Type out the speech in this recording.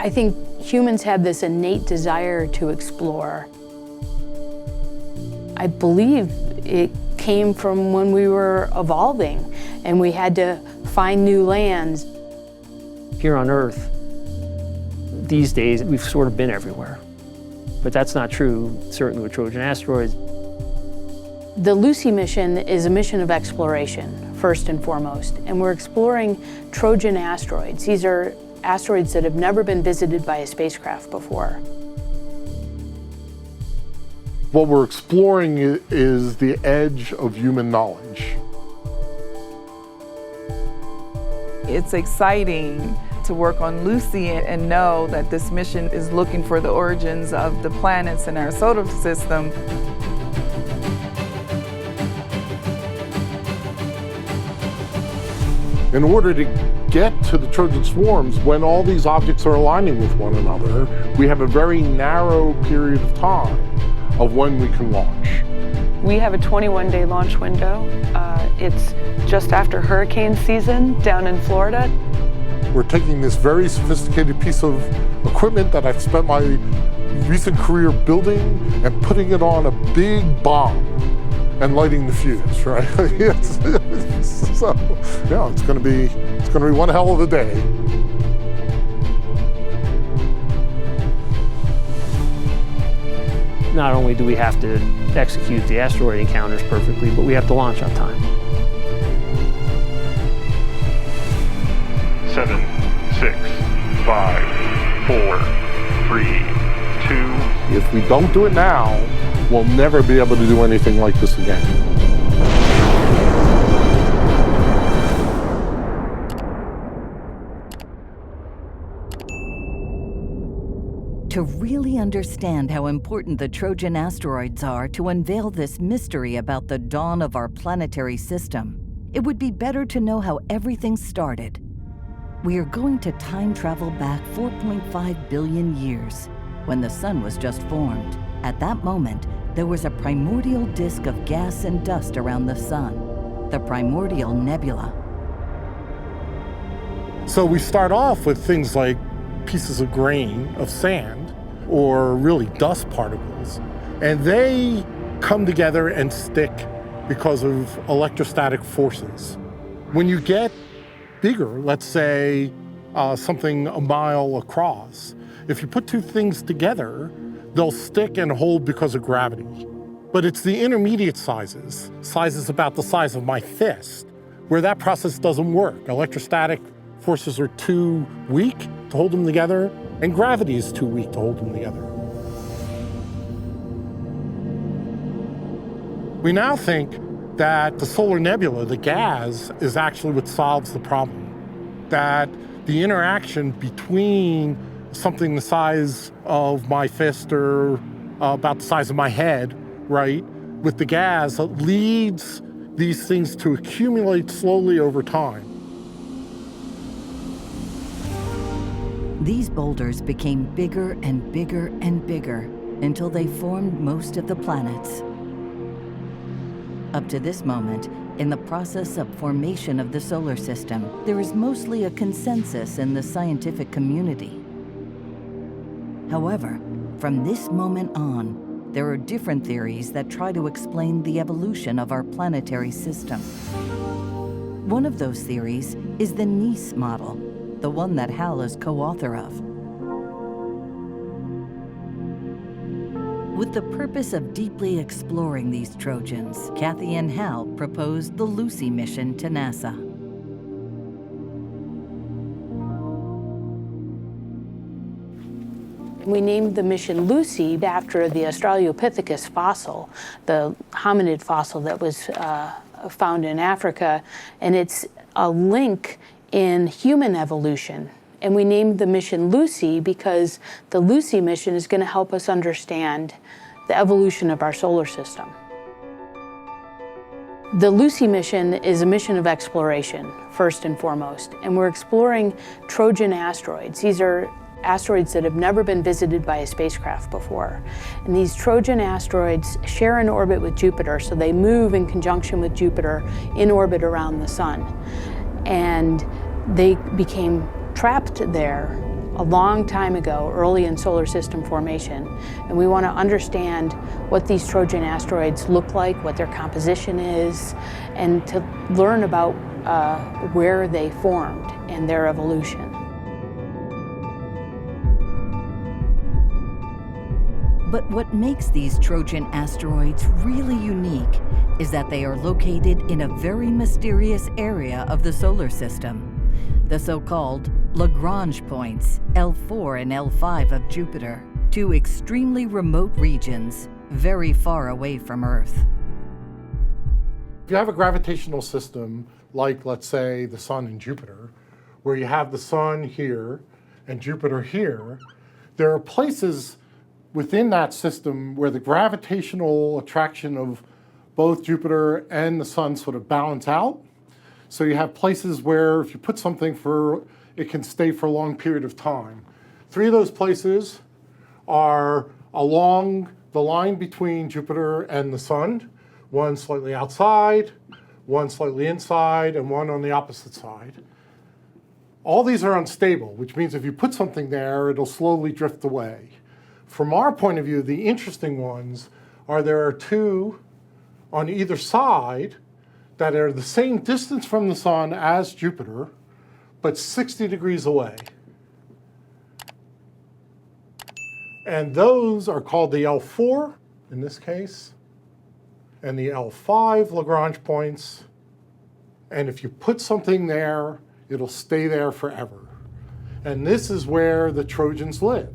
I think humans have this innate desire to explore. I believe it came from when we were evolving and we had to find new lands. Here on Earth, these days, we've sort of been everywhere. But that's not true, certainly with Trojan asteroids. The Lucy mission is a mission of exploration, first and foremost, and we're exploring Trojan asteroids. These are asteroids that have never been visited by a spacecraft before. What we're exploring is the edge of human knowledge. It's exciting to work on Lucy and know that this mission is looking for the origins of the planets in our solar system. In order to get to the Trojan swarms, when all these objects are aligning with one another, we have a very narrow period of time of when we can launch. We have a 21-day launch window. It's just after hurricane season down in Florida. We're taking this very sophisticated piece of equipment that I've spent my recent career building and putting it on a big bomb and lighting the fuse, right? So, yeah, it's gonna be one hell of a day. Not only do we have to execute the asteroid encounters perfectly, but we have to launch on time. 7, 6, 5, 4, 3, 2. If we don't do it now, we'll never be able to do anything like this again. To really understand how important the Trojan asteroids are to unveil this mystery about the dawn of our planetary system, it would be better to know how everything started. We are going to time travel back 4.5 billion years, when the sun was just formed. At that moment, there was a primordial disk of gas and dust around the sun, the primordial nebula. So we start off with things like pieces of grain of sand, or really dust particles, and they come together and stick because of electrostatic forces. When you get bigger, let's say something a mile across, if you put two things together, they'll stick and hold because of gravity. But it's the intermediate sizes about the size of my fist, where that process doesn't work. Electrostatic forces are too weak to hold them together, and gravity is too weak to hold them together. We now think that the solar nebula, the gas, is actually what solves the problem. That the interaction between something the size of my fist or about the size of my head, right, with the gas leads these things to accumulate slowly over time. These boulders became bigger and bigger and bigger until they formed most of the planets. Up to this moment, in the process of formation of the solar system, there is mostly a consensus in the scientific community. However, from this moment on, there are different theories that try to explain the evolution of our planetary system. One of those theories is the Nice model, the one that Hal is co-author of. With the purpose of deeply exploring these Trojans, Kathy and Hal proposed the Lucy mission to NASA. We named the mission Lucy after the Australopithecus fossil, the hominid fossil that was found in Africa, and it's a link in human evolution. And we named the mission Lucy because the Lucy mission is going to help us understand the evolution of our solar system. The Lucy mission is a mission of exploration, first and foremost, and we're exploring Trojan asteroids. These are asteroids that have never been visited by a spacecraft before. And these Trojan asteroids share an orbit with Jupiter, so they move in conjunction with Jupiter in orbit around the sun. And they became trapped there a long time ago, early in solar system formation, and we want to understand what these Trojan asteroids look like, what their composition is, and to learn about where they formed and their evolution. But what makes these Trojan asteroids really unique is that they are located in a very mysterious area of the solar system, the so-called Lagrange points, L4 and L5 of Jupiter, two extremely remote regions very far away from Earth. If you have a gravitational system like, let's say, the Sun and Jupiter, where you have the Sun here and Jupiter here, there are places within that system where the gravitational attraction of both Jupiter and the Sun sort of balance out. So you have places where if you put something it can stay for a long period of time. 3 of those places are along the line between Jupiter and the Sun, one slightly outside, one slightly inside, and one on the opposite side. All these are unstable, which means if you put something there, it'll slowly drift away. From our point of view, the interesting ones are there are 2 on either side that are the same distance from the Sun as Jupiter, but 60 degrees away. And those are called the L4, in this case, and the L5 Lagrange points. And if you put something there, it'll stay there forever. And this is where the Trojans live.